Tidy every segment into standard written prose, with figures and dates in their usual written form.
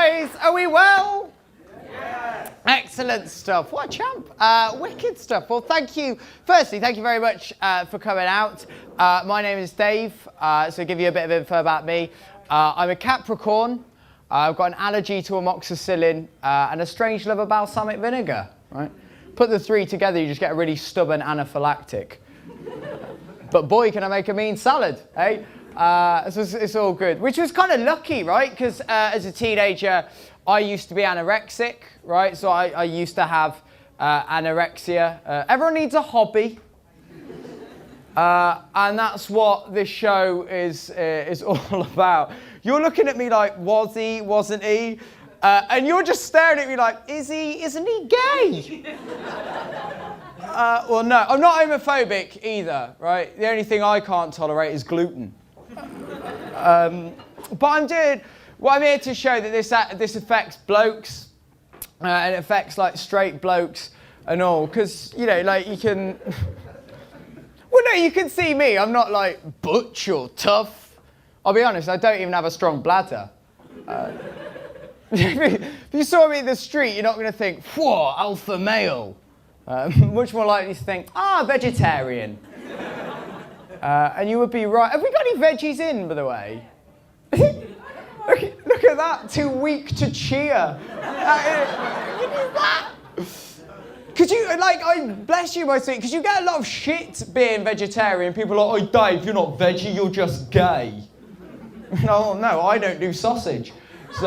guys, are we well? Yeah. Excellent stuff. What a champ. Wicked stuff. Well, thank you. Firstly, thank you very much for coming out. My name is Dave, so I'll give you a bit of info about me. I'm a Capricorn. I've got an allergy to amoxicillin and a strange love of balsamic vinegar. Right? Put the three together, you just get a really stubborn anaphylactic. But boy, can I make a mean salad, eh? So it's all good, which was kind of lucky, right? Because as a teenager, I used to be anorexic, right? So I used to have anorexia. Everyone needs a hobby. And that's what this show is all about. You're looking at me like, was he, wasn't he? And you're just staring at me like, is he, isn't he gay? Well, no, I'm not homophobic either, right? The only thing I can't tolerate is gluten. But I'm here to show that this affects blokes, and it affects like straight blokes and all, because, you know, like you can, well, no, you can see me, I'm not like butch or tough. I'll be honest, I don't even have a strong bladder. If you saw me in the street, you're not going to think, whoa, alpha male. Much more likely to think, vegetarian. And you would be right. Have we got any veggies in, by the way? look at that, too weak to cheer. What is that? Could you, like, I bless you, my sweet, because you get a lot of shit being vegetarian. People are like, oh, Dave, you're not veggie, you're just gay. No, I don't do sausage. So,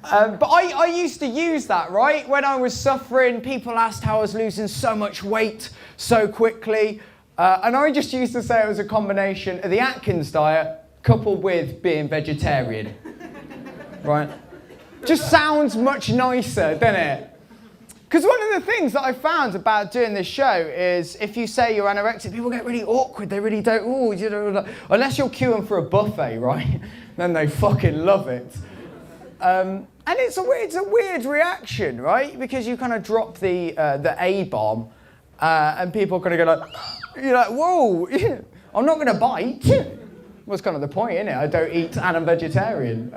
but I used to use that, right? When I was suffering, people asked how I was losing so much weight so quickly. And I just used to say it was a combination of the Atkins diet coupled with being vegetarian, right? Just sounds much nicer, doesn't it? Because one of the things that I found about doing this show is if you say you're anorexic, people get really awkward. They really don't, you know, unless you're queuing for a buffet, right? Then they fucking love it. And it's a weird reaction, right? Because you kind of drop the A-bomb and people kind of go like, you're like, whoa, I'm not going to bite. What's kind of the point, isn't it? I don't eat and I'm vegetarian.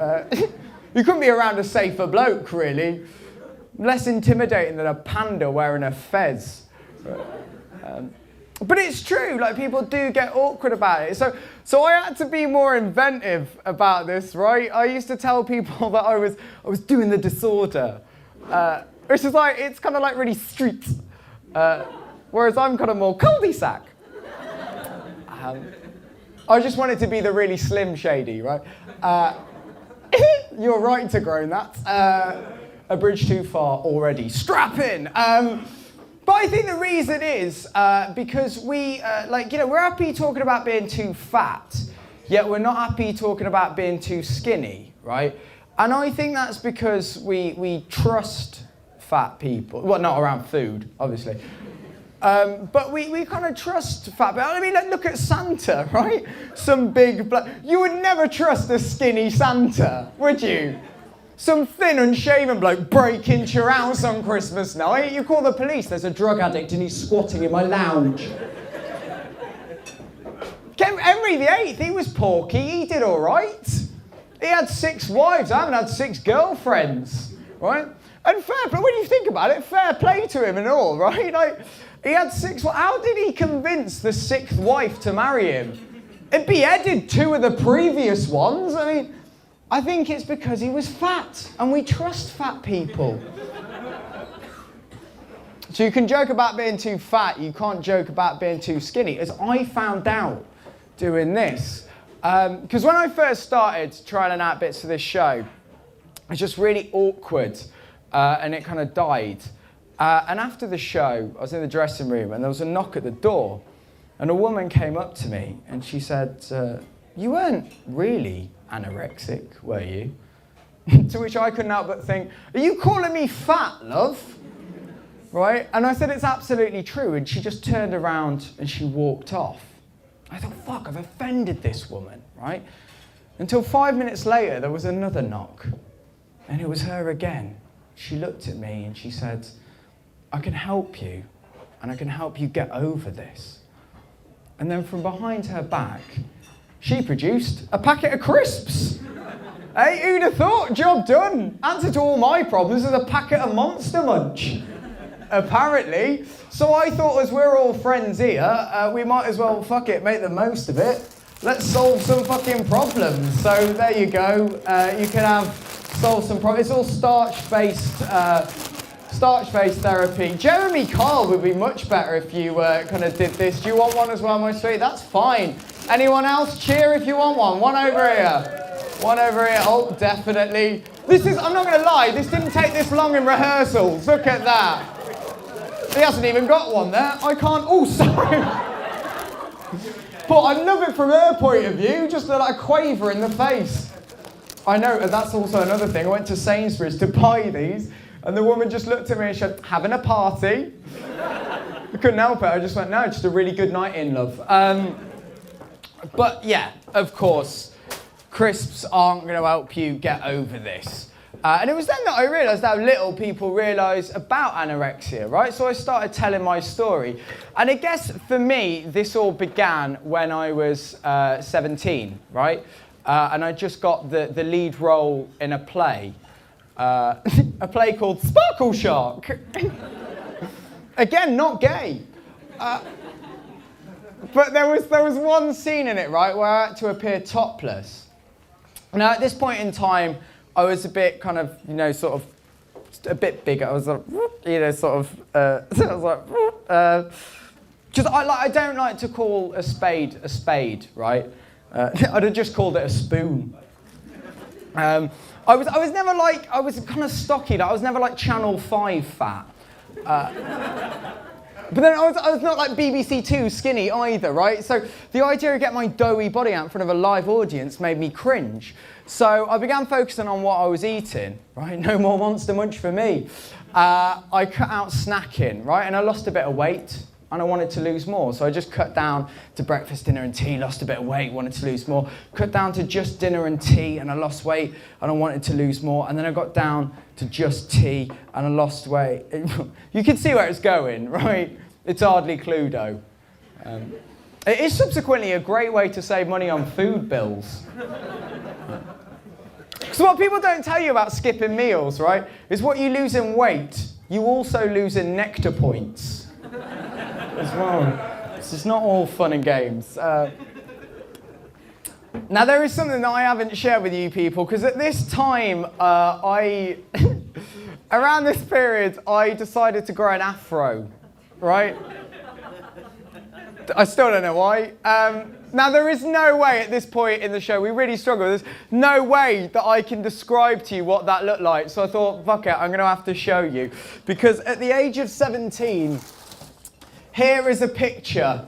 You couldn't be around a safer bloke, really. Less intimidating than a panda wearing a fez. But it's true, like people do get awkward about it. So I had to be more inventive about this, right? I used to tell people that I was doing the disorder. Which is like, it's kind of like really street. Whereas I'm kind of more cul-de-sac. I just wanted to be the really slim shady, right? You're right to groan that. A bridge too far already. Strap in! But I think the reason is because we, we're happy talking about being too fat, yet we're not happy talking about being too skinny, right? And I think that's because we trust fat people. Well, not around food, obviously. But we kind of trust fat people. I mean, look at Santa, right? Some big you would never trust a skinny Santa, would you? Some thin, unshaven bloke break into your house on Christmas night. You call the police, there's a drug addict and he's squatting in my lounge. Henry VIII, he was porky, he did all right. He had 6 wives, I haven't had 6 girlfriends, right? And fair play, when you think about it, fair play to him and all, right? Like, he had 6, how did he convince the 6th wife to marry him? It beheaded 2 of the previous ones, I mean, I think it's because he was fat, and we trust fat people. So you can joke about being too fat, you can't joke about being too skinny, as I found out doing this. Because when I first started trying out bits for this show, it was just really awkward, and it kind of died. And after the show, I was in the dressing room, and there was a knock at the door, and a woman came up to me, and she said, you weren't really anorexic, were you? To which I couldn't help but think, are you calling me fat, love? Right? And I said, it's absolutely true. And she just turned around and she walked off. I thought, fuck, I've offended this woman, right? Until 5 minutes later, there was another knock. And it was her again. She looked at me and she said, I can help you. And I can help you get over this. And then from behind her back, she produced a packet of crisps. Hey, who'd have thought? Job done. Answer to all my problems is a packet of Monster Munch. Apparently. So I thought, as we're all friends here, we might as well, fuck it, make the most of it. Let's solve some fucking problems. So there you go. You can have solve some problems. It's all starch-based therapy. Jeremy Kyle would be much better if you kind of did this. Do you want one as well, my sweet? That's fine. Anyone else? Cheer if you want one. One over here. One over here. Oh, definitely. I'm not going to lie, this didn't take this long in rehearsals. Look at that. He hasn't even got one there. I can't. Oh, sorry. But I love it from her point of view. Just like a quaver in the face. I know, and that's also another thing. I went to Sainsbury's to buy these, and the woman just looked at me and said, having a party? I couldn't help it. I just went, no, just a really good night in, love. But yeah, of course, crisps aren't going to help you get over this. And it was then that I realised how little people realise about anorexia, right? So I started telling my story. And I guess for me, this all began when I was 17, right? And I just got the lead role in a play. A play called Sparkle Shark. Again, not gay. But there was one scene in it, right, where I had to appear topless. Now, at this point in time, I was a bit kind of, sort of, a bit bigger. I was like, sort of, I was like, I don't like to call a spade, right? I'd have just called it a spoon. I was never like, I was kind of stocky. I was never like Channel 5 fat. But then I was not like BBC Two skinny either, right? So the idea of getting my doughy body out in front of a live audience made me cringe. So I began focusing on what I was eating, right? No more Monster Munch for me. I cut out snacking, right? And I lost a bit of weight, and I wanted to lose more. So I just cut down to breakfast, dinner, and tea, lost a bit of weight, wanted to lose more. Cut down to just dinner and tea, and I lost weight, and I wanted to lose more. And then I got down to just tea, and I lost weight. You can see where it's going, right? It's hardly Cluedo. It is subsequently a great way to save money on food bills. So what people don't tell you about skipping meals, right, is what you lose in weight, you also lose in nectar points as well. This is not all fun and games. Now, there is something that I haven't shared with you people, because at this time, around this period, I decided to grow an afro, right? I still don't know why. Now, there is no way at this point in the show, we really struggle, there's no way that I can describe to you what that looked like. So I thought, fuck it, I'm going to have to show you. Because at the age of 17, here is a picture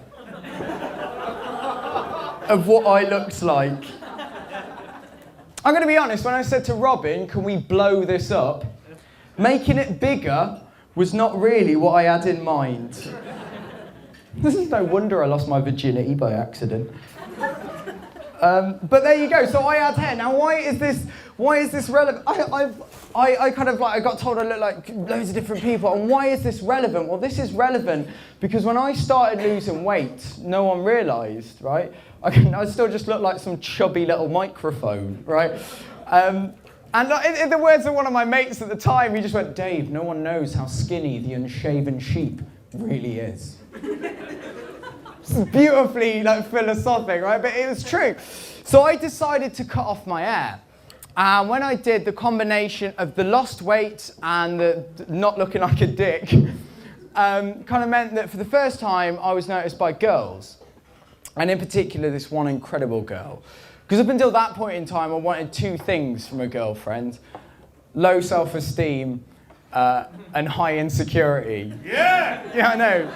of what I looked like. I'm going to be honest, when I said to Robin, can we blow this up? Making it bigger was not really what I had in mind. This is no wonder I lost my virginity by accident. But there you go. So I had hair. Now, why is this relevant? I kind of like, I got told I look like loads of different people. And why is this relevant? Well, this is relevant because when I started losing weight, no one realised, right? I still just look like some chubby little microphone, right? And in the words of one of my mates at the time, he just went, Dave, no one knows how skinny the unshaven sheep really is. It's beautifully philosophic, right? But it was true. So I decided to cut off my hair. And when I did, the combination of the lost weight and the not looking like a dick kind of meant that for the first time I was noticed by girls. And in particular, this one incredible girl. Because up until that point in time, I wanted two things from a girlfriend. Low self-esteem and high insecurity. Yeah! Yeah, I know.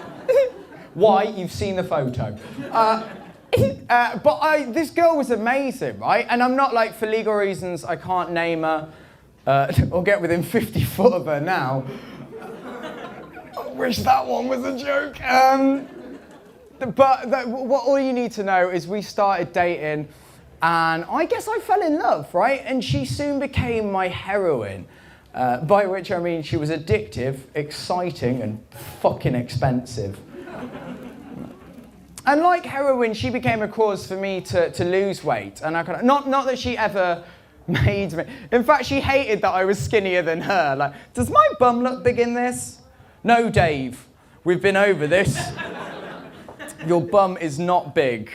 Why? You've seen the photo. But this girl was amazing, right? And I'm not like, for legal reasons, I can't name her or get within 50 foot of her now. I wish that one was a joke. But what all you need to know is we started dating, and I guess I fell in love, right? And she soon became my heroine, by which I mean she was addictive, exciting, and fucking expensive. And like heroin, she became a cause for me to lose weight. And I kind of, not that she ever Made me. In fact, she hated that I was skinnier than her. Like, does my bum look big in this? No, Dave. We've been over this. Your bum is not big.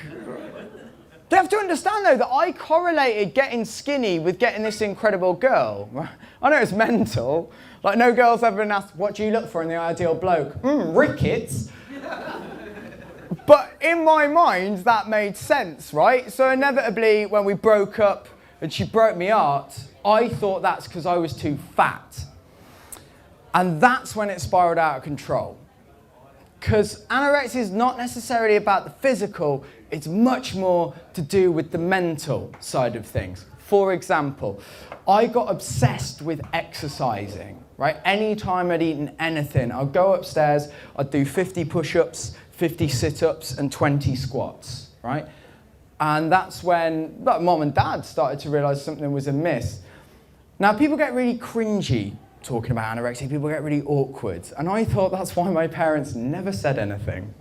They have to understand, though, that I correlated getting skinny with getting this incredible girl. I know it's mental. Like, no girl's ever been asked, what do you look for in the ideal bloke? Rickets. But in my mind, that made sense, right? So inevitably, when we broke up and she broke me heart, I thought that's because I was too fat. And that's when it spiraled out of control. Because anorexia is not necessarily about the physical, it's much more to do with the mental side of things. For example, I got obsessed with exercising, right? Anytime I'd eaten anything, I'd go upstairs, I'd do 50 push-ups, 50 sit-ups, and 20 squats, right? And that's when mom and dad started to realize something was amiss. Now, people get really cringy talking about anorexia, people get really awkward. And I thought that's why my parents never said anything.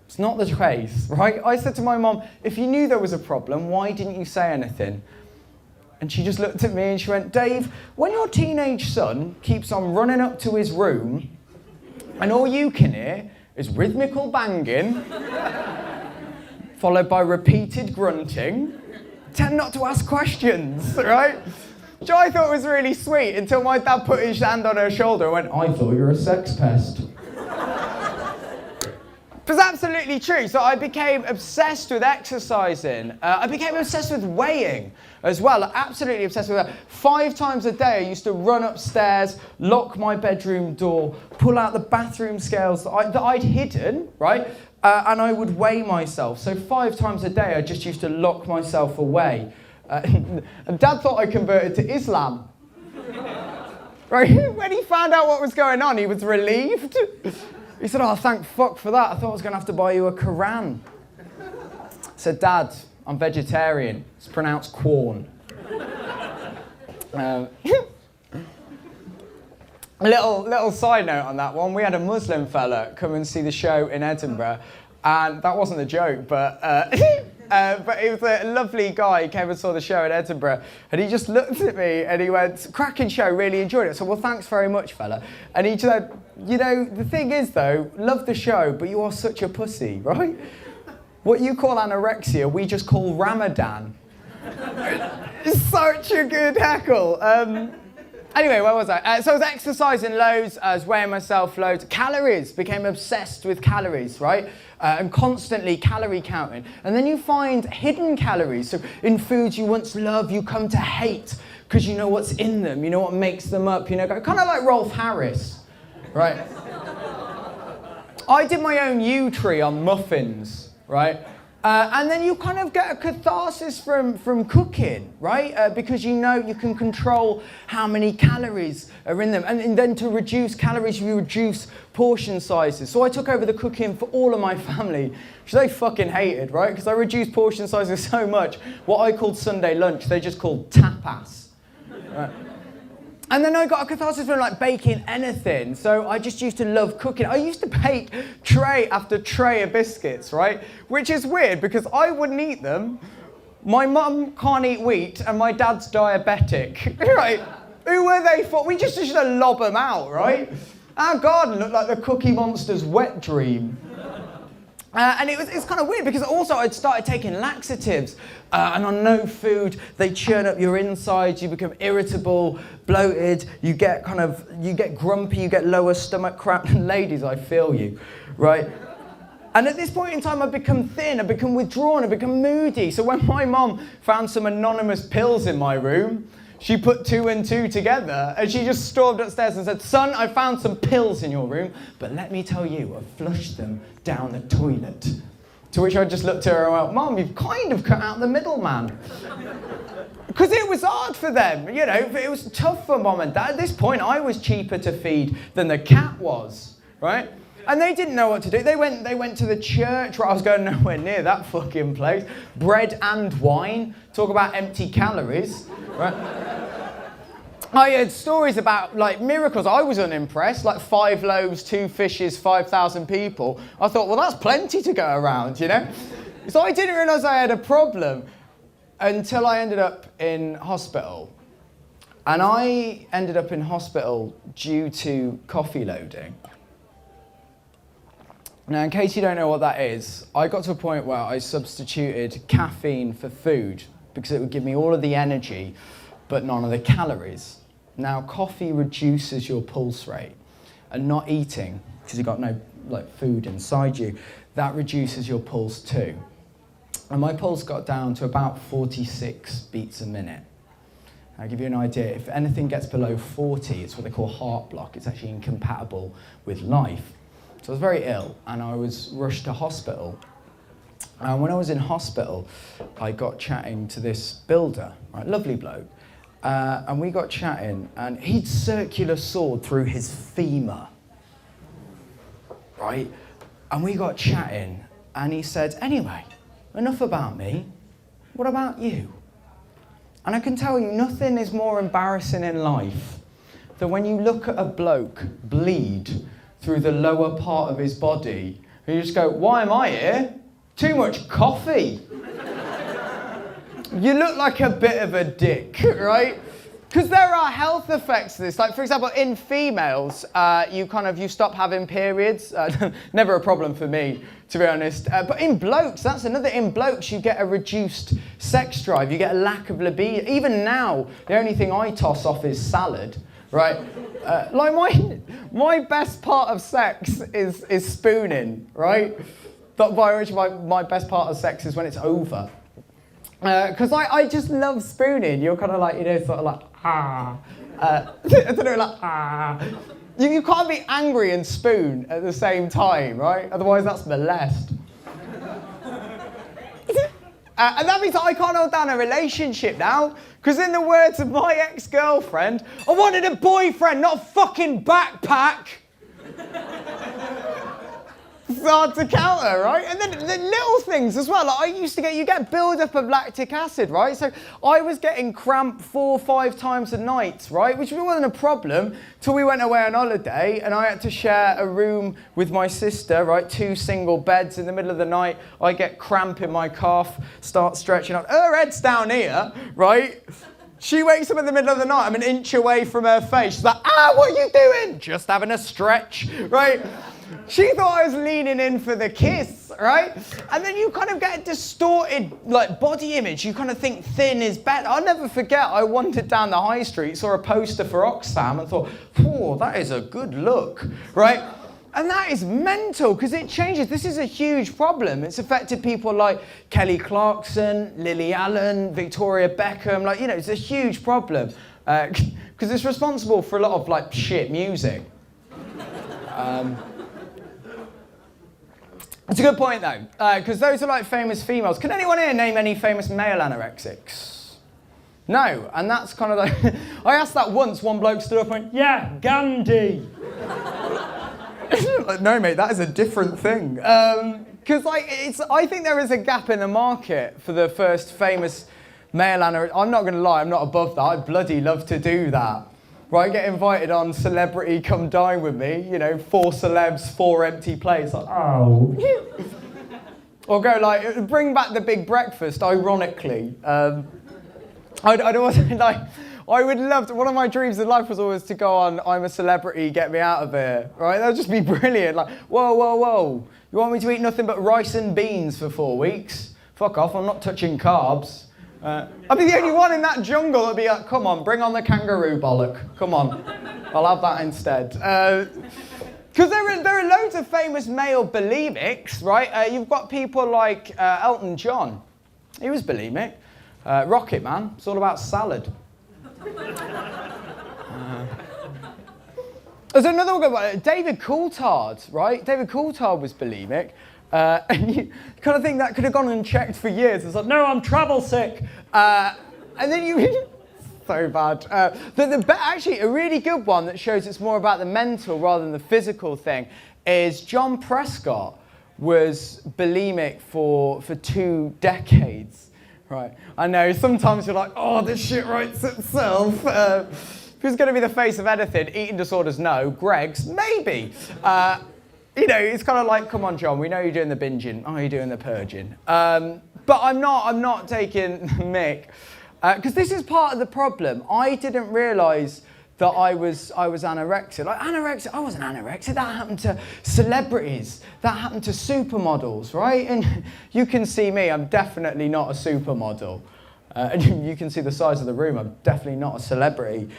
It's not the case, right? I said to my mom, if you knew there was a problem, why didn't you say anything? And she just looked at me and she went, Dave, when your teenage son keeps on running up to his room and all you can hear is rhythmical banging, followed by repeated grunting, tend not to ask questions, right? Which I thought was really sweet until my dad put his hand on her shoulder and went, I thought you were a sex pest. It was absolutely true. So I became obsessed with exercising. I became obsessed with weighing as well. Absolutely obsessed with that. 5 times a day I used to run upstairs, lock my bedroom door, pull out the bathroom scales that I'd hidden, right? And I would weigh myself. So 5 times a day I just used to lock myself away. And Dad thought I converted to Islam. Right? When he found out what was going on, he was relieved. He said, oh, thank fuck for that. I thought I was going to have to buy you a Quran. I said, Dad, I'm vegetarian. It's pronounced corn. A little side note on that one. We had a Muslim fella come and see the show in Edinburgh. And that wasn't a joke, but he was a lovely guy. He came and saw the show in Edinburgh, and he just looked at me and he went, cracking show, really enjoyed it. So, well, thanks very much, fella. And he said, you know, the thing is, though, love the show, but you are such a pussy, right? What you call anorexia, we just call Ramadan. It's such a good heckle. Anyway, where was I? So I was exercising loads, I was weighing myself loads. Calories, became obsessed with calories, right? And constantly calorie counting. And then you find hidden calories. So in foods you once loved, you come to hate because you know what's in them, you know what makes them up, you know, kind of like Rolf Harris, right? I did my own yew tree on muffins, right? And then you kind of get a catharsis from cooking, right? Because you know you can control how many calories are in them. And then to reduce calories, you reduce portion sizes. So I took over the cooking for all of my family, which they fucking hated, right? Because I reduced portion sizes so much. What I called Sunday lunch, they just called tapas. Right? And then I got a catharsis from like baking anything. So I just used to love cooking. I used to bake tray after tray of biscuits, right? Which is weird because I wouldn't eat them. My mum can't eat wheat and my dad's diabetic, right? Who were they for? We just used to lob them out, right? Our garden looked like the Cookie Monster's wet dream. And it's kind of weird because also I'd started taking laxatives and on no food, they churn up your insides, you become irritable, bloated, you get grumpy, you get lower stomach cramp. Ladies, I feel you, right? And at this point in time, I've become thin, I've become withdrawn, I've become moody. So when my mom found some anonymous pills in my room, she put 2 and 2 together and she just stormed upstairs and said, son, I found some pills in your room, but let me tell you, I flushed them down the toilet. To which I just looked at her and went, Mom, you've kind of cut out the middleman. Because it was hard for them, you know, it was tough for Mom and Dad. At this point, I was cheaper to feed than the cat was, right? And they didn't know what to do. They went to the church, where I was going nowhere near that fucking place. Bread and wine, talk about empty calories, right? I heard stories about like miracles. I was unimpressed, like 5 loaves, 2 fishes, 5,000 people. I thought, well, that's plenty to go around, you know? So I didn't realise I had a problem. until I ended up in hospital. And I ended up in hospital due to coffee loading. Now, in case you don't know what that is, I got to a point where I substituted caffeine for food because it would give me all of the energy, but none of the calories. Now, coffee reduces your pulse rate, and not eating, because you've got no food inside you, that reduces your pulse too. And my pulse got down to about 46 beats a minute. I'll give you an idea. If anything gets below 40, it's what they call heart block. It's actually incompatible with life. So I was very ill, and I was rushed to hospital. And when I was in hospital, I got chatting to this builder, right, lovely bloke. And we got chatting, and he'd circular sawed through his femur, right? And we got chatting, and he said, anyway, enough about me. What about you? And I can tell you, nothing is more embarrassing in life than when you look at a bloke bleed through the lower part of his body, and you just go, why am I here? Too much coffee. You look like a bit of a dick, right? Because there are health effects to this. Like, for example, in females, you stop having periods. Never a problem for me, to be honest. But in blokes, that's another. In blokes, you get a reduced sex drive. You get a lack of libido. Even now, the only thing I toss off is salad, right? My best part of sex is spooning, right? By which my best part of sex is when it's over. Because I just love spooning. You're kind of like, sort of like, I don't know, like, You can't be angry and spoon at the same time, right? Otherwise, that's molest. And that means that I can't hold down a relationship now. Because in the words of my ex-girlfriend, I wanted a boyfriend, not a fucking backpack. It's hard to counter, right? And then the little things as well. Like you get build-up of lactic acid, right? So I was getting cramp 4 or 5 times a night, right? Which wasn't a problem till we went away on holiday and I had to share a room with my sister, right? 2 single beds in the middle of the night. I get cramp in my calf, start stretching out. Her head's down here, right? She wakes up in the middle of the night. I'm an inch away from her face. She's like, what are you doing? Just having a stretch, right? She thought I was leaning in for the kiss, right? And then you kind of get a distorted body image. You kind of think thin is better. I'll never forget, I wandered down the high street, saw a poster for Oxfam and thought, that is a good look, right? And that is mental, because it changes. This is a huge problem. It's affected people like Kelly Clarkson, Lily Allen, Victoria Beckham. It's a huge problem, because it's responsible for a lot of shit music. It's a good point, though, because those are famous females. Can anyone here name any famous male anorexics? No, and that's kind of I asked that once, one bloke stood up and went, yeah, Gandhi. No, mate, that is a different thing. Because I think there is a gap in the market for the first famous male anorexic. I'm not going to lie, I'm not above that. I'd bloody love to do that. Right, get invited on Celebrity Come Dine With Me, 4 celebs, 4 empty plates, oh. Or go bring back the big breakfast, ironically. I would love to, one of my dreams in life was always to go on I'm a Celebrity, get me out of here, right? That would just be brilliant, whoa. You want me to eat nothing but rice and beans for 4 weeks? Fuck off, I'm not touching carbs. I'll be the only one in that jungle that'll be like, come on, bring on the kangaroo bollock. Come on, I'll have that instead. Because there are loads of famous male bulimics, right? You've got people like Elton John. He was bulimic. Rocket Man, it's all about salad. There's another one, David Coulthard, right? David Coulthard was bulimic. And you kind of think that could have gone unchecked for years. It's like, no, I'm travel sick. And then you... so bad. Actually, a really good one that shows it's more about the mental rather than the physical thing is John Prescott was bulimic for 2 decades. Right. I know, sometimes you're like, this shit writes itself. Who's going to be the face of anything? Eating disorders, no. Greg's, maybe. It's kind of like, come on, John, we know you're doing the binging. Oh, you're doing the purging. But I'm not taking mick, because this is part of the problem. I didn't realise that I was anorexic. Like anorexia, I wasn't anorexic. That happened to celebrities. That happened to supermodels, right? And you can see me. I'm definitely not a supermodel. And you can see the size of the room. I'm definitely not a celebrity.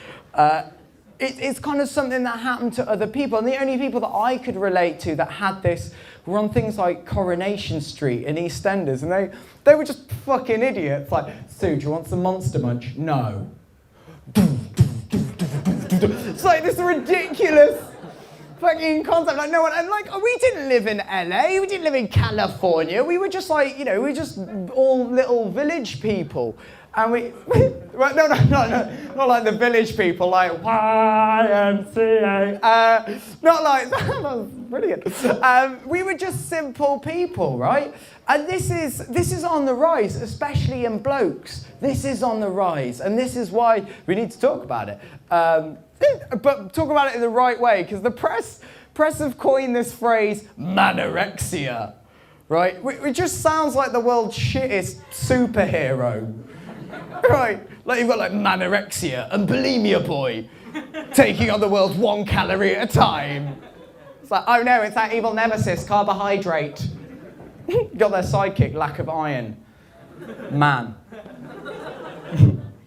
It's kind of something that happened to other people. And the only people that I could relate to that had this were on things like Coronation Street in EastEnders. And they were just fucking idiots. Like, Sue, do you want some Monster Munch? No. It's like this ridiculous fucking concept. Like no one, and like we didn't live in LA, we didn't live in California. We were just like, we were just all little village people. And well, no, not like the village people, like YMCA. Not like that. That was brilliant. We were just simple people, right? And this is on the rise, especially in blokes. This is on the rise, and this is why we need to talk about it. But talk about it in the right way, because the press have coined this phrase, manorexia, right? It just sounds like the world's shittest superhero. Right, like you've got like Manorexia and Bulimia Boy taking on the world 1 calorie at a time. It's like, oh no, it's that evil nemesis, carbohydrate. Got their sidekick, lack of iron. Man.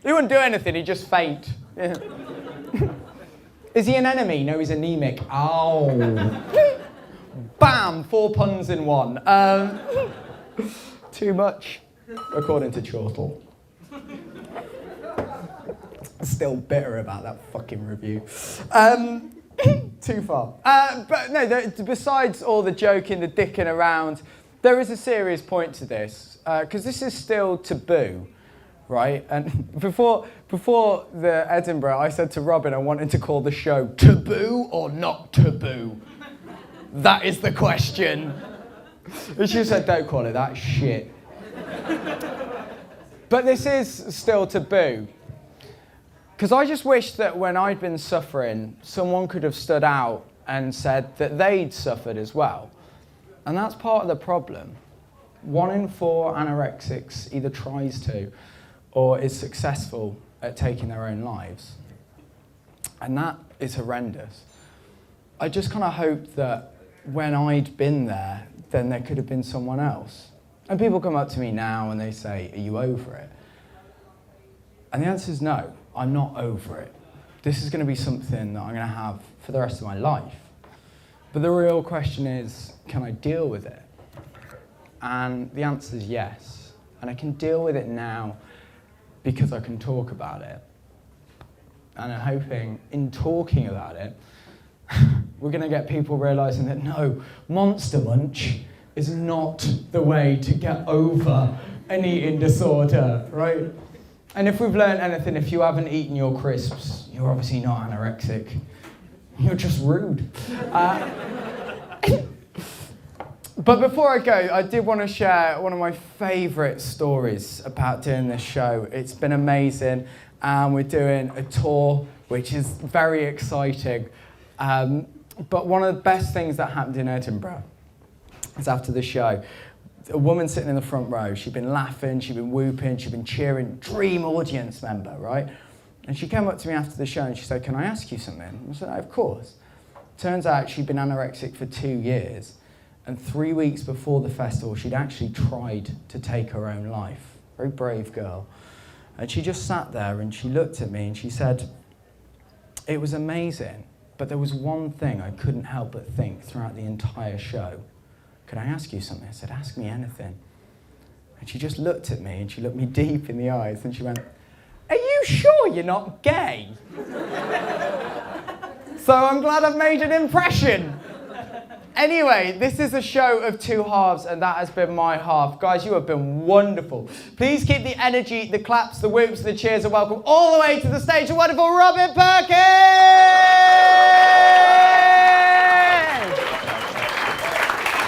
He wouldn't do anything, he'd just faint. Yeah. Is he an enemy? No, he's anemic. Ow. Bam, 4 puns in one. Too much, according to Chawner. Still bitter about that fucking review. Too far. But no, besides all the joking, the dicking around, there is a serious point to this, because this is still taboo, right? And before the Edinburgh, I said to Robin I wanted to call the show Taboo or Not Taboo. That is the question. And she said, don't call it that, shit. But this is still taboo. Because I just wish that when I'd been suffering, someone could have stood out and said that they'd suffered as well. And that's part of the problem. 1 in 4 anorexics either tries to or is successful at taking their own lives. And that is horrendous. I just kind of hope that when I'd been there, then there could have been someone else. And people come up to me now and they say, are you over it? And the answer is no, I'm not over it. This is going to be something that I'm going to have for the rest of my life. But the real question is, can I deal with it? And the answer is yes. And I can deal with it now because I can talk about it. And I'm hoping in talking about it, we're going to get people realising that no, Monster Munch is not the way to get over an eating disorder, right? And if we've learned anything, if you haven't eaten your crisps, you're obviously not anorexic. You're just rude. But before I go, I did want to share one of my favourite stories about doing this show. It's been amazing, and we're doing a tour, which is very exciting. But one of the best things that happened in Edinburgh is after the show, a woman sitting in the front row, she'd been laughing, she'd been whooping, she'd been cheering, dream audience member, right? And she came up to me after the show and she said, can I ask you something? I said, of course. Turns out she'd been anorexic for 2 years, and 3 weeks before the festival, she'd actually tried to take her own life. Very brave girl. And she just sat there and she looked at me and she said, it was amazing, but there was one thing I couldn't help but think throughout the entire show. Could I ask you something? I said, ask me anything. And she just looked at me and she looked me deep in the eyes and she went, are you sure you're not gay? So I'm glad I've made an impression. Anyway, this is a show of 2 halves, and that has been my half. Guys, you have been wonderful. Please keep the energy, the claps, the whoops, the cheers are welcome all the way to the stage. The wonderful Robin Perkins!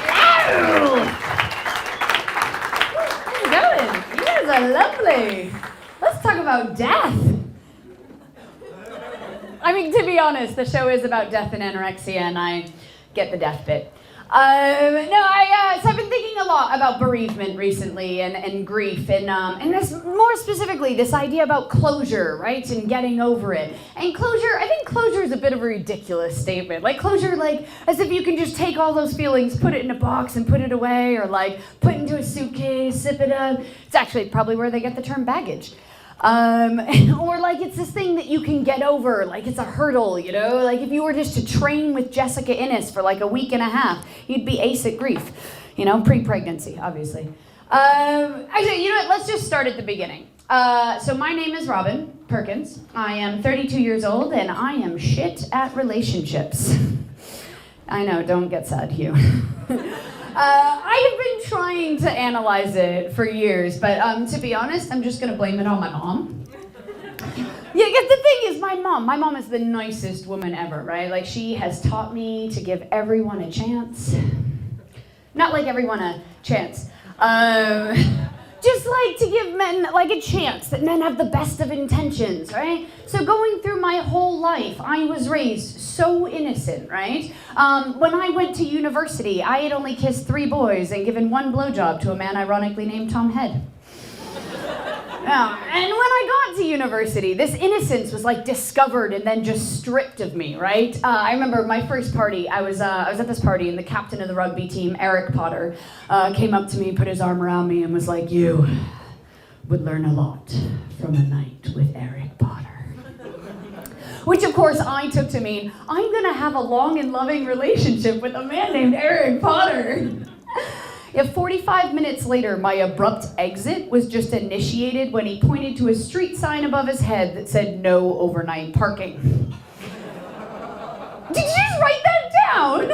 How's it going? You guys are lovely. Let's talk about death. I mean, to be honest, the show is about death and anorexia, and I get the death bit. So I've been thinking a lot about bereavement recently and grief and this, more specifically, this idea about closure, right? And getting over it. And closure, I think closure is a bit of a ridiculous statement. Like closure, like as if you can just take all those feelings, put it in a box and put it away, or like put it into a suitcase, zip it up. It's actually probably where they get the term baggage. Or like it's this thing that you can get over, like it's a hurdle, you know? Like if you were just to train with Jessica Innes for like a week and a half, you'd be ace at grief, you know, pre-pregnancy, obviously. Actually, you know what, let's just start at the beginning. So my name is Robin Perkins. I am 32 years old and I am shit at relationships. I know, don't get sad, Hugh. I have been trying to analyze it for years, but to be honest, I'm just gonna blame it on my mom. Yeah, because the thing is, my mom is the nicest woman ever, right? Like, she has taught me to give everyone a chance. Not like everyone a chance. Just like to give men like a chance, that men have the best of intentions, right? So going through my whole life, I was raised so innocent, right? When I went to university, I had only kissed 3 boys and given 1 blowjob to a man ironically named Tom Head. And when I got to university, this innocence was like discovered and then just stripped of me, right? I remember my first party, I was at this party and the captain of the rugby team, Eric Potter, came up to me, put his arm around me and was like, "You would learn a lot from a night with Eric Potter." Which of course I took to mean, I'm gonna have a long and loving relationship with a man named Eric Potter. Yeah, 45 minutes later, my abrupt exit was just initiated when he pointed to a street sign above his head that said no overnight parking. Did you just write that down?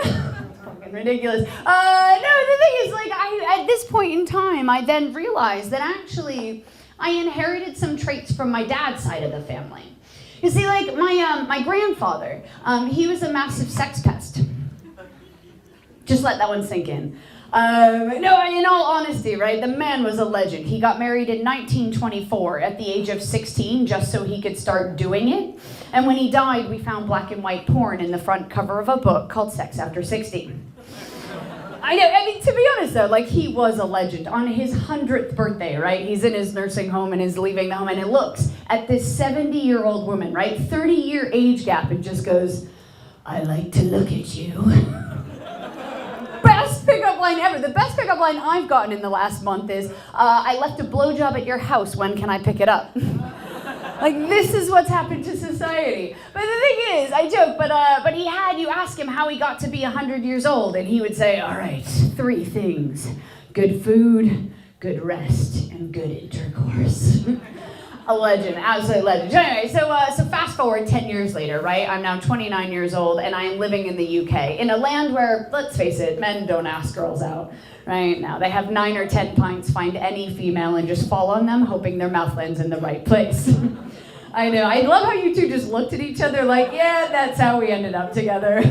Fucking ridiculous. No, the thing is, like, at this point in time, I then realized that actually I inherited some traits from my dad's side of the family. You see, like, my grandfather, he was a massive sex pest. Just let that one sink in. No, in all honesty, right, the man was a legend. He got married in 1924 at the age of 16 just so he could start doing it. And when he died, we found black and white porn in the front cover of a book called Sex After 60. I mean, to be honest though, like, he was a legend. On his 100th birthday, right, he's in his nursing home and is leaving the home and he looks at this 70-year-old woman, right, 30-year age gap, and just goes, "I like to look at you." Best pickup line ever. The best pickup line I've gotten in the last month is, "I left a blowjob at your house, when can I pick it up?" Like, this is what's happened to society. But the thing is, I joke, but you ask him how he got to be 100 years old, and he would say, "All right, 3 things. Good food, good rest, and good intercourse." A legend, absolute legend. Anyway, so fast forward 10 years later, right? I'm now 29 years old and I am living in the UK, in a land where, let's face it, men don't ask girls out, right? Now they have 9 or 10 pints, find any female and just fall on them, hoping their mouth lands in the right place. I know, I love how you two just looked at each other like, yeah, that's how we ended up together.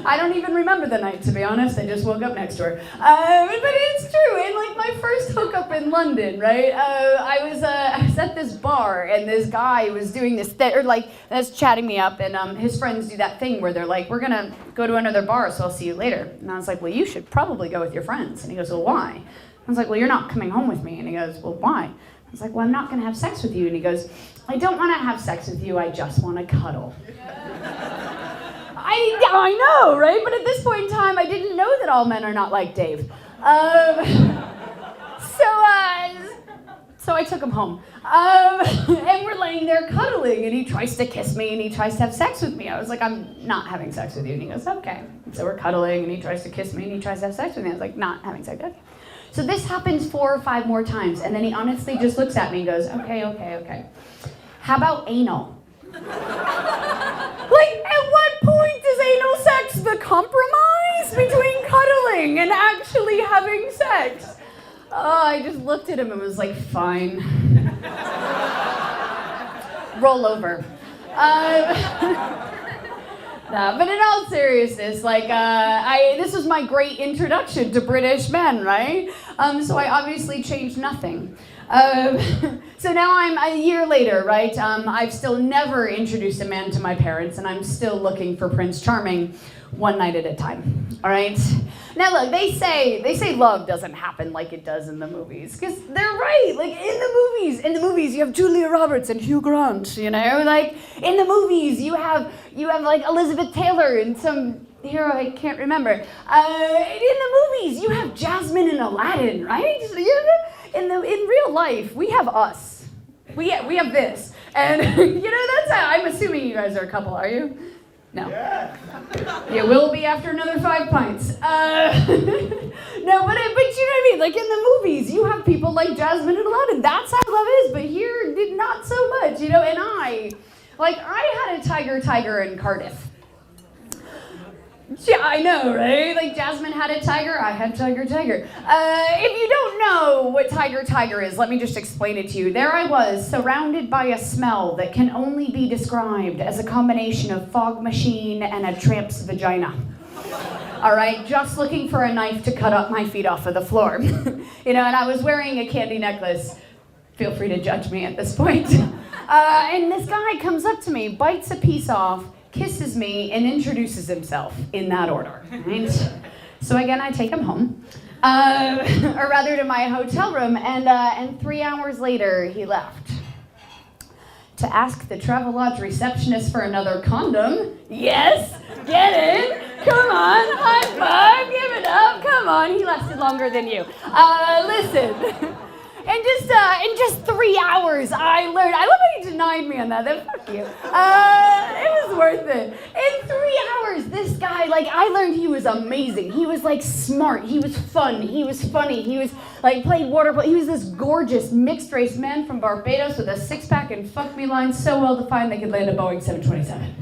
I don't even remember the night, to be honest. I just woke up next to her. But it's true, and like my first hookup in London, right? I was at this bar, and this guy was doing this, that's chatting me up, and his friends do that thing where they're like, "We're gonna go to another bar, so I'll see you later." And I was like, "Well, you should probably go with your friends." And he goes, "Well, why?" I was like, "Well, you're not coming home with me." And he goes, "Well, why?" I was like, "Well, I'm not gonna have sex with you." And he goes, "I don't want to have sex with you, I just want to cuddle." I know, right? But at this point in time, I didn't know that all men are not like Dave. So I took him home. And we're laying there cuddling, and he tries to kiss me, and he tries to have sex with me. I was like, "I'm not having sex with you." And he goes, "Okay." So we're cuddling, and he tries to kiss me, and he tries to have sex with me. I was like, "Not having sex, okay." So this happens 4 or 5 more times, and then he honestly just looks at me and goes, okay. How about anal? Like, at what point is anal sex the compromise between cuddling and actually having sex? I just looked at him and was like, "Fine." Roll over. No, but in all seriousness, like, this was my great introduction to British men, right? So I obviously changed nothing. So now I'm a year later, right? I've still never introduced a man to my parents, and I'm still looking for Prince Charming one night at a time, all right? Now look, they say love doesn't happen like it does in the movies, because they're right. Like in the movies you have Julia Roberts and Hugh Grant, you know? Like in the movies you have like Elizabeth Taylor and some hero I can't remember. In the movies you have Jasmine and Aladdin, right? In real life we have us. We have this. And that's how I'm assuming you guys are a couple, are you? No. Yeah. You will be after another 5 pints. No, but you know what I mean? Like in the movies, you have people like Jasmine and Aladdin. That's how love is, but here, not so much, And I had a tiger in Cardiff. Yeah, I know, right? Like Jasmine had a tiger, I had tiger. If you don't know what tiger is, let me just explain it to you. There I was, surrounded by a smell that can only be described as a combination of fog machine and a tramp's vagina. All right, just looking for a knife to cut up my feet off of the floor. And I was wearing a candy necklace. Feel free to judge me at this point. And this guy comes up to me, bites a piece off, kisses me, and introduces himself in that order. Right? So again, I take him home, or rather to my hotel room, and 3 hours later, he left. To ask the Travelodge receptionist for another condom. Yes, get in. Come on, high five, give it up. Come on, he lasted longer than you. Listen. In just 3 hours, I learned. I love how you denied me on that. Then fuck you. It was worth it. In 3 hours, this guy, I learned he was amazing. He was smart. He was fun. He was funny. He was played water polo. He was this gorgeous mixed race man from Barbados with a 6-pack and fuck me line so well defined they could land a Boeing 727.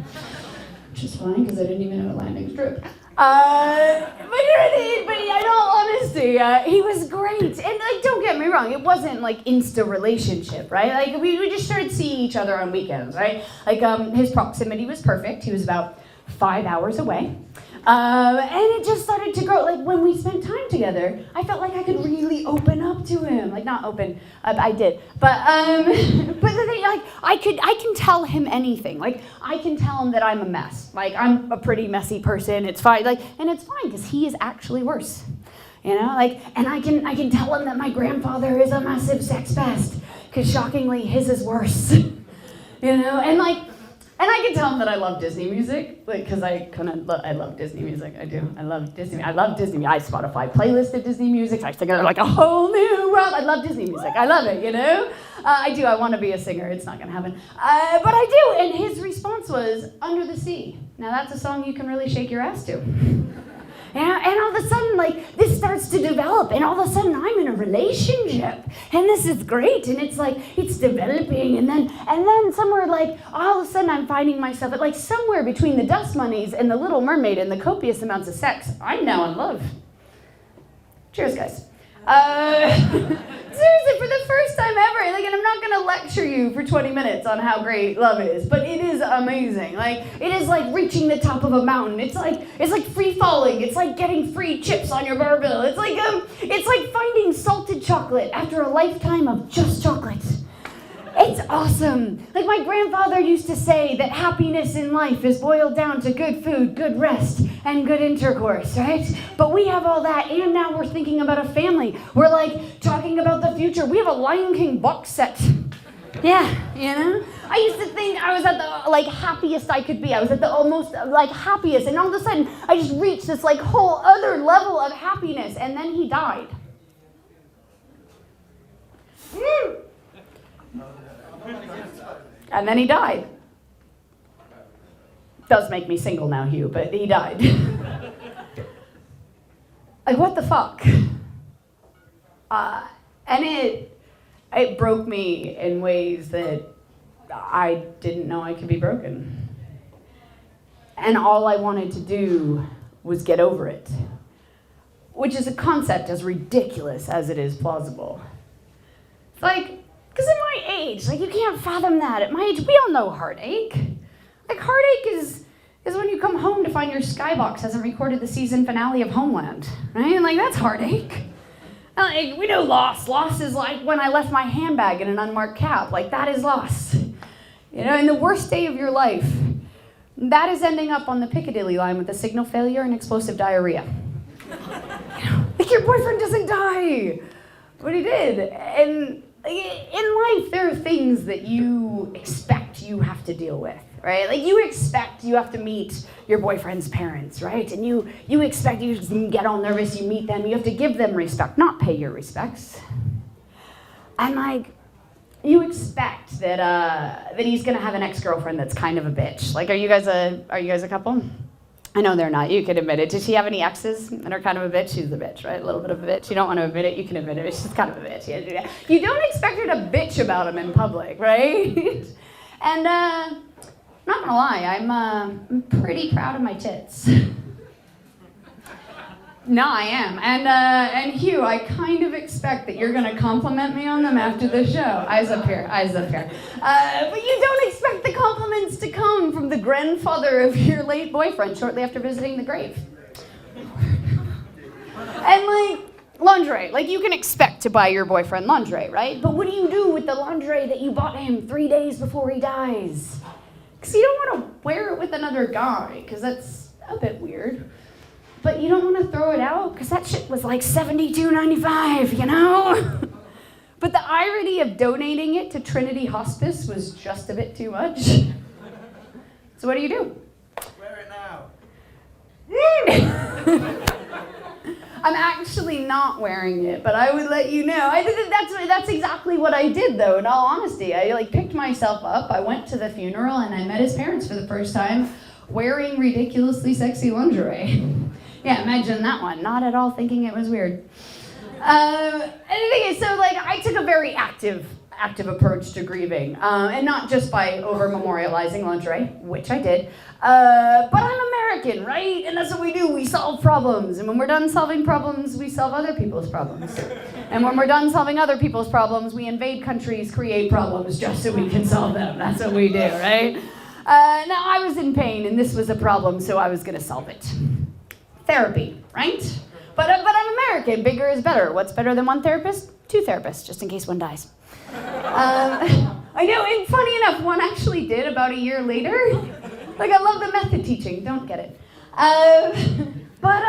Which is fine because I didn't even have a landing strip. But in all honesty, he was great. And don't get me wrong, it wasn't insta relationship, right? We just started seeing each other on weekends, right? His proximity was perfect. He was about 5 hours away. And it just started to grow. When we spent time together, I felt like I could really open up to him. Not open, I did. But the thing, I can tell him anything. I can tell him that I'm a mess. I'm a pretty messy person. It's fine. And it's fine because he is actually worse. And I can tell him that my grandfather is a massive sex pest because shockingly his is worse. And I can tell him that I love Disney music, because I love Disney music. I do. I love Disney. I have Spotify playlist of Disney music. I think I'm a whole new world. I love Disney music. I love it, I do. I want to be a singer. It's not going to happen. But I do. And his response was, Under the Sea. Now that's a song you can really shake your ass to. And all of a sudden, this starts to develop, and all of a sudden I'm in a relationship, and this is great, and it's developing, and then somewhere, all of a sudden I'm finding myself at, somewhere between the Dust Bunnies and the Little Mermaid and the copious amounts of sex, I'm now in love. Cheers, guys. Seriously, for the first time ever, and I'm not gonna lecture you for 20 minutes on how great love is, but it is amazing. It is like reaching the top of a mountain. It's like free falling. It's like getting free chips on your barbell. It's like finding salted chocolate after a lifetime of just chocolate. It's awesome. My grandfather used to say that happiness in life is boiled down to good food, good rest, and good intercourse, right? But we have all that, and now we're thinking about a family. We're talking about the future. We have a Lion King box set. Yeah, I used to think I was at the happiest I could be. I was at the almost happiest, and all of a sudden I just reached this whole other level of happiness, and then he died. And then he died. Does make me single now, Hugh, but he died. What the fuck? And it broke me in ways that I didn't know I could be broken. And all I wanted to do was get over it, which is a concept as ridiculous as it is plausible. It's because at my age, you can't fathom that. At my age, we all know heartache. Heartache is when you come home to find your skybox hasn't recorded the season finale of Homeland, right? That's heartache. We know loss. Loss is when I left my handbag in an unmarked cab. That is loss. In the worst day of your life, that is ending up on the Piccadilly line with a signal failure and explosive diarrhea. Like, your boyfriend doesn't die. But he did. And in life, there are things that you expect you have to deal with, right? Like, you expect you have to meet your boyfriend's parents, right? And you expect you just get all nervous, you meet them, you have to give them respect, not pay your respects. And like, you expect that he's gonna have an ex-girlfriend that's kind of a bitch. Like, are you guys a couple? I know they're not. You can admit it. Did she have any exes that are kind of a bitch? She's a bitch, right? A little bit of a bitch. You don't want to admit it. You can admit it. She's kind of a bitch. You don't expect her to bitch about him in public, right? And not gonna lie, I'm pretty proud of my tits. No, I am. And Hugh, I kind of expect that you're going to compliment me on them after the show. Eyes up here, eyes up here. But you don't expect the compliments to come from the grandfather of your late boyfriend shortly after visiting the grave. And like, lingerie. Like, you can expect to buy your boyfriend lingerie, right? But what do you do with the lingerie that you bought him 3 days before he dies? Because you don't want to wear it with another guy, because that's a bit weird. But you don't want to throw it out, because that shit was like $72.95, you know? But the irony of donating it to Trinity Hospice was just a bit too much. So what do you do? Wear it now. I'm actually not wearing it, but I would let you know. That's exactly what I did, though, in all honesty. I picked myself up, I went to the funeral, and I met his parents for the first time wearing ridiculously sexy lingerie. Yeah, imagine that one. Not at all thinking it was weird. And the thing is, so like, I took a very active approach to grieving, and not just by over-memorializing lingerie, which I did, but I'm American, right? And that's what we do. We solve problems, and when we're done solving problems, we solve other people's problems. And when we're done solving other people's problems, we invade countries, create problems just so we can solve them. That's what we do, right? Now, I was in pain, and this was a problem, so I was going to solve it. Therapy, right? But I'm American. Bigger is better. What's better than one therapist? 2 therapists, just in case one dies. I know, and funny enough, one actually did about a year later. Like, I love the method teaching. Don't get it. But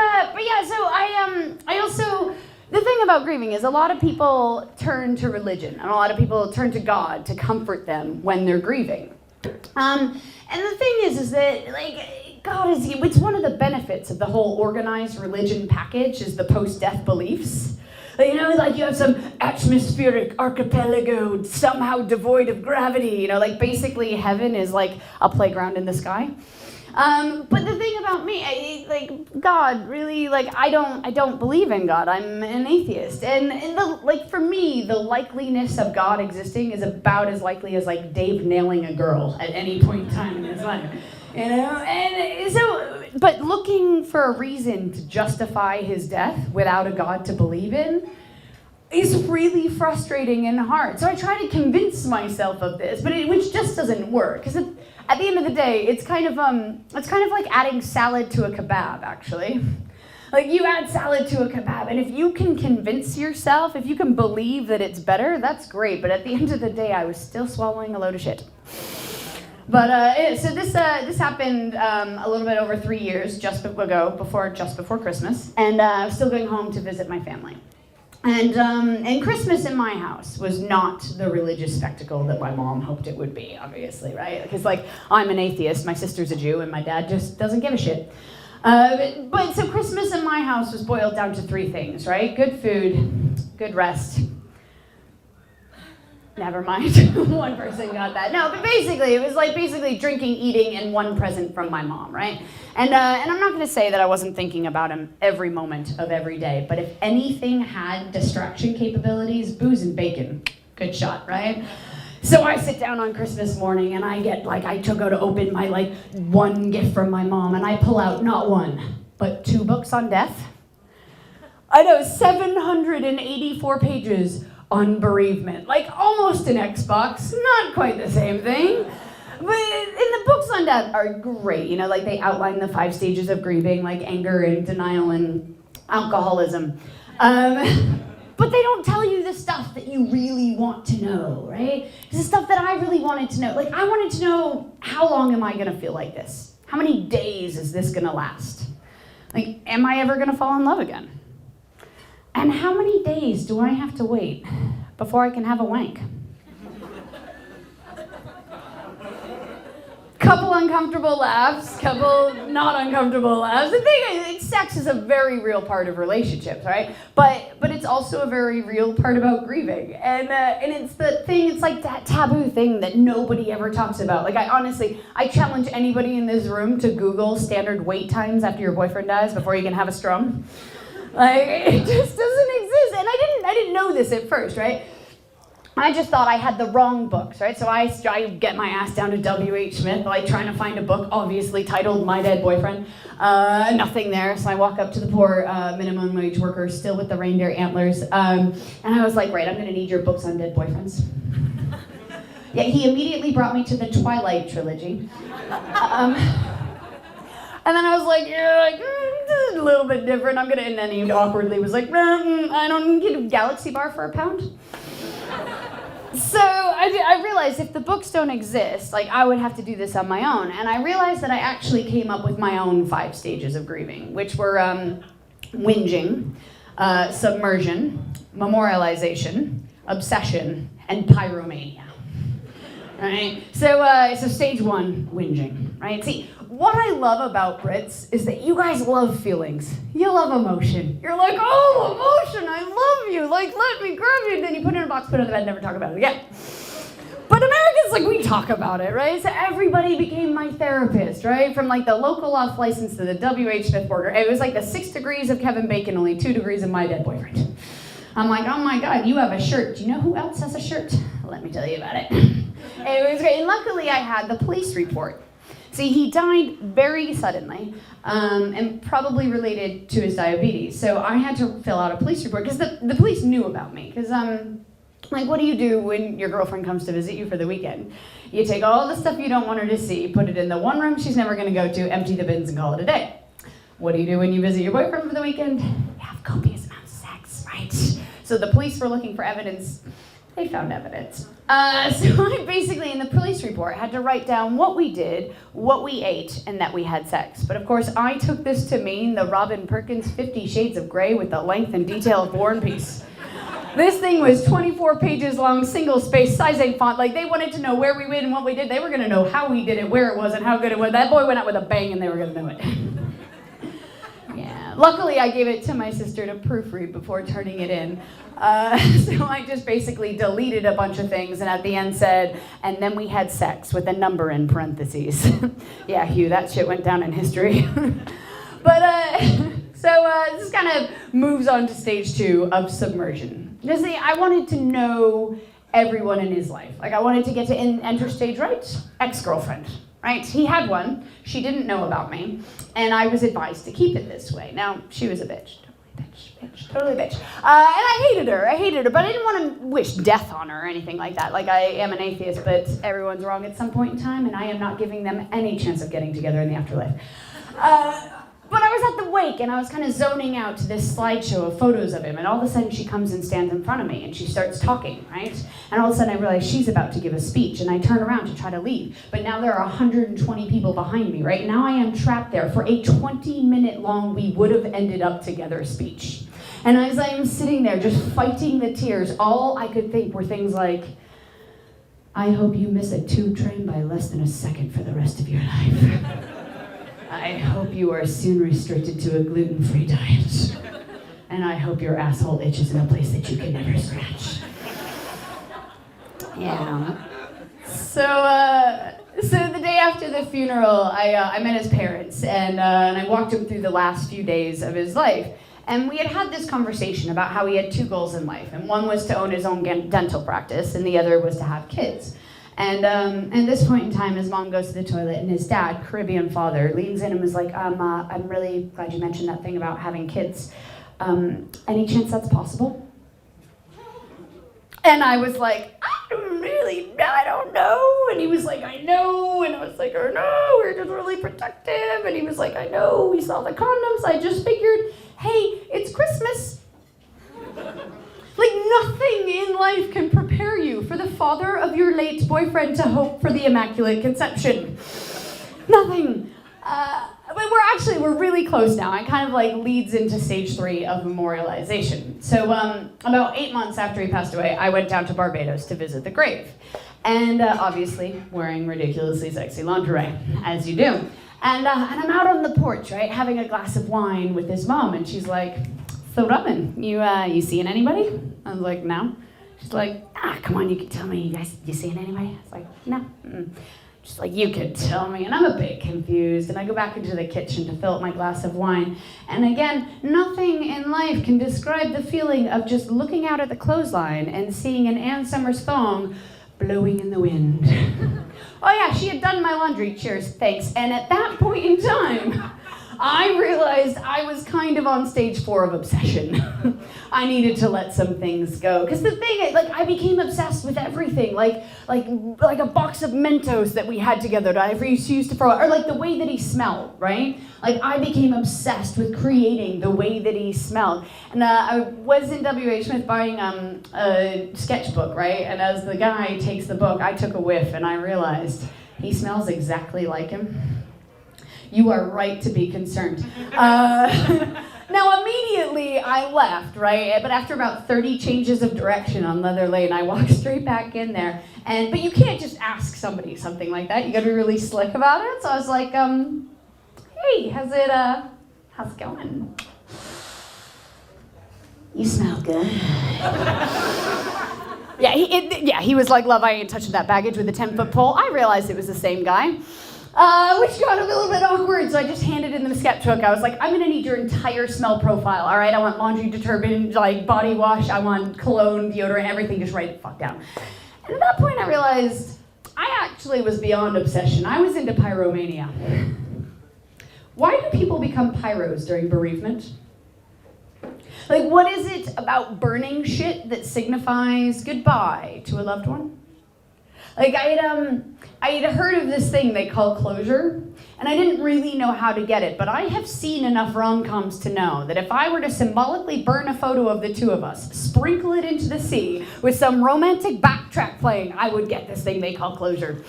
yeah. So I also, the thing about grieving is a lot of people turn to religion, and a lot of people turn to God to comfort them when they're grieving. And the thing is that, like, God it's one of the benefits of the whole organized religion package is the post-death beliefs. You know, like, you have some atmospheric archipelago somehow devoid of gravity. You know, like, basically heaven is like a playground in the sky. But the thing about me, God, really, like, I don't believe in God. I'm an atheist. And for me, the likeliness of God existing is about as likely as, like, Dave nailing a girl at any point in time in his life. You know? And so, but looking for a reason to justify his death without a God to believe in is really frustrating and hard. So I try to convince myself of this, which just doesn't work. Because at the end of the day, it's kind of like adding salad to a kebab, actually. Like, you add salad to a kebab, and if you can convince yourself, if you can believe that it's better, that's great. But at the end of the day, I was still swallowing a load of shit. But so this happened a little bit over 3 years just before Christmas, and I was still going home to visit my family. And Christmas in my house was not the religious spectacle that my mom hoped it would be, obviously, right? Because, like, I'm an atheist, my sister's a Jew, and my dad just doesn't give a shit. But so Christmas in my house was boiled down to 3 things, right? Good food, good rest. Never mind, one person got that. No, but basically, it was like drinking, eating, and one present from my mom, right? And I'm not going to say that I wasn't thinking about him every moment of every day, but if anything had distraction capabilities, booze and bacon, good shot, right? So I sit down on Christmas morning, and I go to open my, like, one gift from my mom, and I pull out not 1, but 2 books on death. I know, 784 pages on bereavement, like almost an Xbox, not quite the same thing. But and the books on death are great, you know, like, they outline the 5 stages of grieving, like anger and denial and alcoholism. But they don't tell you the stuff that you really want to know, right? It's the stuff that I really wanted to know. Like, I wanted to know, how long am I gonna feel like this? How many days is this gonna last? Like, am I ever gonna fall in love again? And how many days do I have to wait before I can have a wank? Couple uncomfortable laughs, couple not uncomfortable laughs. The thing is, sex is a very real part of relationships, right? But it's also a very real part about grieving. And it's the thing, it's like that taboo thing that nobody ever talks about. Like I challenge anybody in this room to Google standard wait times after your boyfriend dies before you can have a strum. Like, it just doesn't exist. And I didn't know this at first, right? I just thought I had the wrong books, right? So I get my ass down to W.H. Smith, like trying to find a book obviously titled My Dead Boyfriend. Nothing there, so I walk up to the poor minimum wage worker, still with the reindeer antlers, and I was like, right, I'm gonna need your books on dead boyfriends. Yeah, he immediately brought me to the Twilight trilogy. And then I was like, yeah, this is a little bit different. And then he awkwardly was like, I don't get a Galaxy bar for £1. So I realized if the books don't exist, like I would have to do this on my own. And I realized that I actually came up with my own 5 stages of grieving, which were whinging, submersion, memorialization, obsession, and pyromania. Right? So stage 1, whinging, right? See, what I love about Brits is that you guys love feelings. You love emotion. You're like, oh, emotion, I love you. Like, let me grab you. And then you put it in a box, put it in the bed, never talk about it again. But Americans, like, we talk about it, right? So everybody became my therapist, right? From like the local off license to the W.H. Smith border. It was like the 6 degrees of Kevin Bacon, only 2 degrees of My Dead Boyfriend. I'm like, oh my God, you have a shirt. Do you know who else has a shirt? Let me tell you about it. It was great. And luckily I had the police report. See, he died very suddenly, and probably related to his diabetes. So I had to fill out a police report, because the police knew about me. Because, like, what do you do when your girlfriend comes to visit you for the weekend? You take all the stuff you don't want her to see, put it in the one room she's never going to go to, empty the bins, and call it a day. What do you do when you visit your boyfriend for the weekend? You have copious amounts of sex, right? So the police were looking for evidence. They found evidence. So I basically, in the police report, had to write down what we did, what we ate, and that we had sex. But of course, I took this to mean the Robin Perkins 50 Shades of Grey with the length and detail of War and Peace. This thing was 24 pages long, single-space, size 8 font. Like, they wanted to know where we went and what we did. They were going to know how we did it, where it was, and how good it was. That boy went out with a bang, and they were going to know it. Yeah. Luckily, I gave it to my sister to proofread before turning it in. So I just basically deleted a bunch of things and at the end said, and then we had sex with a number in parentheses. Yeah, Hugh, that shit went down in history. But so this kind of moves on to stage 2 of submersion. You see, I wanted to know everyone in his life. Like I wanted to get to enter stage right, ex-girlfriend. Right? He had one, she didn't know about me, and I was advised to keep it this way. Now, she was a bitch. Totally bitch. And I hated her, but I didn't want to wish death on her or anything like that. Like, I am an atheist, but everyone's wrong at some point in time, and I am not giving them any chance of getting together in the afterlife. But I was at the wake, and I was kind of zoning out to this slideshow of photos of him, and all of a sudden she comes and stands in front of me, and she starts talking, right? And all of a sudden I realize she's about to give a speech, and I turn around to try to leave. But now there are 120 people behind me, right? Now I am trapped there for a 20-minute long we would have ended up together speech. And as I am sitting there just fighting the tears, all I could think were things like, I hope you miss a tube train by less than a second for the rest of your life. I hope you are soon restricted to a gluten-free diet. And I hope your asshole itches in a place that you can never scratch. Yeah. So the day after the funeral, I met his parents, and I walked him through the last few days of his life. And we had this conversation about how he had 2 goals in life. And one was to own his own dental practice, and the other was to have kids. And at this point in time, his mom goes to the toilet, and his dad, Caribbean father, leans in and was like, I'm really glad you mentioned that thing about having kids. Any chance that's possible? And I was like, I don't know. And he was like, I know. And I was like, oh no, we're just really protective. And he was like, I know, we saw the condoms. I just figured, hey, it's Christmas. Like, nothing in life can prepare you for the father of your late boyfriend to hope for the Immaculate Conception. Nothing. But we're actually, we're really close now. It kind of like leads into stage 3 of memorialization. So about 8 months after he passed away, I went down to Barbados to visit the grave. And obviously wearing ridiculously sexy lingerie, as you do. And I'm out on the porch, right, having a glass of wine with his mom, and she's like, "So Robin, you seeing anybody?" I was like, "No." She's like, "Come on, you can tell me, you seeing anybody?" I was like, "No." She's like, "You could tell me." And I'm a bit confused, and I go back into the kitchen to fill up my glass of wine. And again, nothing in life can describe the feeling of just looking out at the clothesline and seeing an Ann Summers thong blowing in the wind. Oh yeah, she had done my laundry, cheers, thanks. And at that point in time, I realized I was kind of on stage 4 of obsession. I needed to let some things go. Because the thing is, like, I became obsessed with everything. Like a box of Mentos that we had together that I used to throw out. Or like the way that he smelled, right? Like, I became obsessed with creating the way that he smelled. And I was in W.H. Smith buying a sketchbook, right? And as the guy takes the book, I took a whiff and I realized he smells exactly like him. You are right to be concerned. Now, immediately I left, right? But after about 30 changes of direction on Leather Lane, I walked straight back in there. But you can't just ask somebody something like that. You gotta be really slick about it. So I was like, "Hey, how's it going?" "You smell good." He was like, "Love, I ain't touching that baggage with a 10-foot pole." I realized it was the same guy. Which got a little bit awkward, so I just handed in the sketchbook. I was like, "I'm gonna need your entire smell profile, all right? I want laundry detergent, like body wash, I want cologne, deodorant, everything, just write it the fuck down." And at that point I realized I actually was beyond obsession. I was into pyromania. Why do people become pyros during bereavement? Like, what is it about burning shit that signifies goodbye to a loved one? Like, I had heard of this thing they call closure, and I didn't really know how to get it, but I have seen enough rom-coms to know that if I were to symbolically burn a photo of the two of us, sprinkle it into the sea with some romantic backtrack playing, I would get this thing they call closure.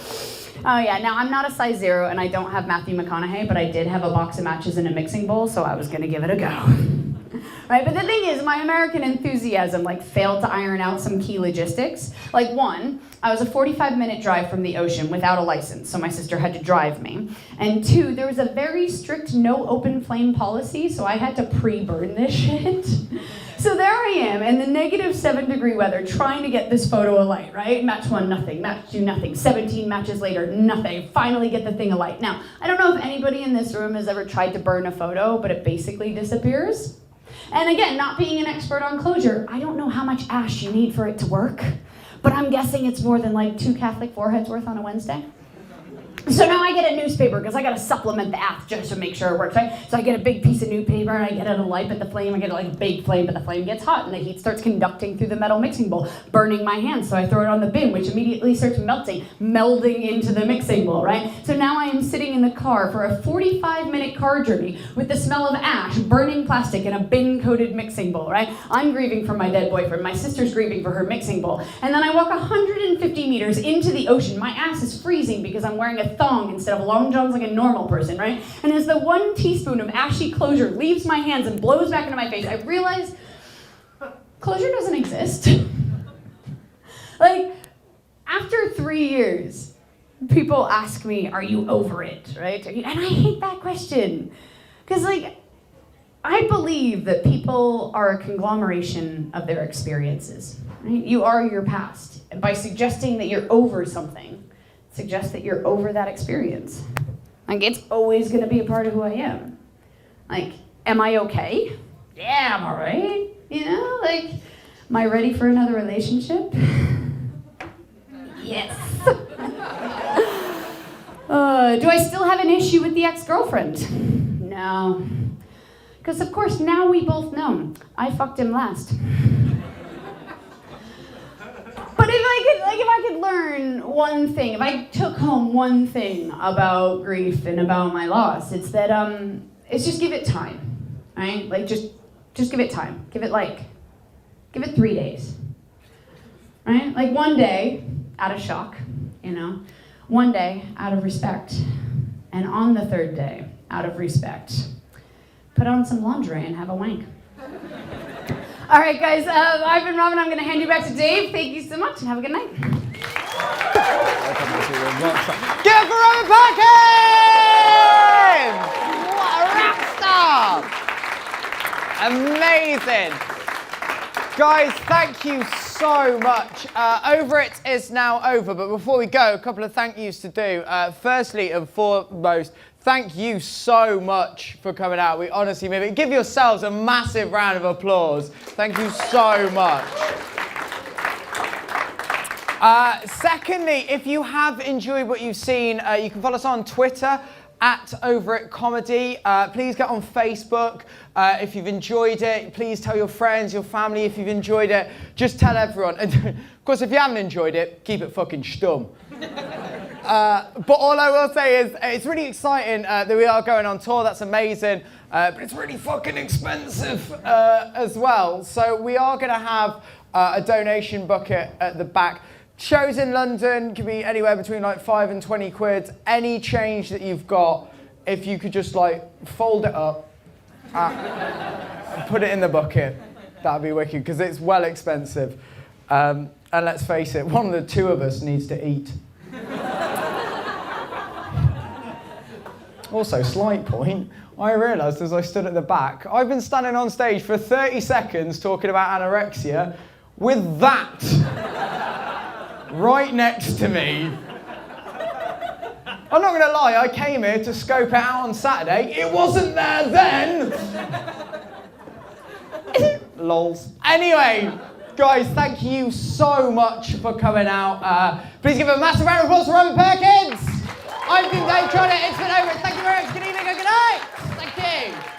Oh yeah, now I'm not a size 0 and I don't have Matthew McConaughey, but I did have a box of matches in a mixing bowl, so I was gonna give it a go. Right, but the thing is, my American enthusiasm failed to iron out some key logistics. Like, 1, I was a 45-minute drive from the ocean without a license, so my sister had to drive me. And 2, there was a very strict no open flame policy, so I had to pre-burn this shit. So there I am in the -7-degree weather trying to get this photo alight, right? Match 1, nothing. Match 2, nothing. 17 matches later, nothing. Finally get the thing alight. Now, I don't know if anybody in this room has ever tried to burn a photo, but it basically disappears. And again, not being an expert on closure, I don't know how much ash you need for it to work, but I'm guessing it's more than 2 Catholic foreheads worth on a Wednesday. So now I get a newspaper because I got to supplement the app just to make sure it works, right? So I get a big piece of newspaper and I get it alight, but the flame, I get a big flame, but the flame gets hot and the heat starts conducting through the metal mixing bowl, burning my hands. So I throw it on the bin, which immediately starts melting, melding into the mixing bowl, right? So now I am sitting in the car for a 45-minute car journey with the smell of ash, burning plastic in a bin-coated mixing bowl, right? I'm grieving for my dead boyfriend. My sister's grieving for her mixing bowl. And then I walk 150 meters into the ocean. My ass is freezing because I'm wearing a thong instead of long johns like a normal person, right? And as the 1 teaspoon of ashy closure leaves my hands and blows back into my face, I realize closure doesn't exist. After 3 years, people ask me, "Are you over it?" Right? And I hate that question. Because I believe that people are a conglomeration of their experiences. Right? You are your past. And by suggesting that you're over something, suggest that you're over that experience. It's always going to be a part of who I am. Am I okay? Yeah, I'm all right. Am I ready for another relationship? Yes. Do I still have an issue with the ex-girlfriend? No. Because of course now we both know I fucked him last. But if I could learn one thing, if I took home one thing about grief and about my loss, it's that it's just give it time, right? Just give it time. Give it 3 days, right? One day out of shock, one day out of respect, and on the 3rd day out of respect. Put on some lingerie and have a wank. All right, guys, I've been Robin. I'm going to hand you back to Dave. Thank you so much, and have a good night. Give it for Robin Perkins! What a rap star! Amazing. Guys, thank you so much. Over It is now over, but before we go, a couple of thank yous to do. Firstly and foremost, thank you so much for coming out. We honestly mean it. Give yourselves a massive round of applause. Thank you so much. Secondly, if you have enjoyed what you've seen, you can follow us on Twitter at Over It Comedy. Please get on Facebook. If you've enjoyed it, please tell your friends, your family if you've enjoyed it. Just tell everyone. And of course, if you haven't enjoyed it, keep it fucking stum. But all I will say is it's really exciting that we are going on tour. That's amazing. But it's really fucking expensive as well. So we are going to have a donation bucket at the back. Shows in London can be anywhere between like 5 and 20 quid. Any change that you've got, if you could just like fold it up, and put it in the bucket, that'd be wicked, because it's well expensive. And let's face it, one of the two of us needs to eat. Also, slight point, I realised as I stood at the back, I've been standing on stage for 30 seconds talking about anorexia with that right next to me. I'm not going to lie, I came here to scope it out on Saturday. It wasn't there then. Lols. Anyway, guys, thank you so much for coming out. Please give a massive round of applause for Robin Perkins. I've been Dave Chawner. It's been Over It. Thank you very much. Good evening and good night. Thank you.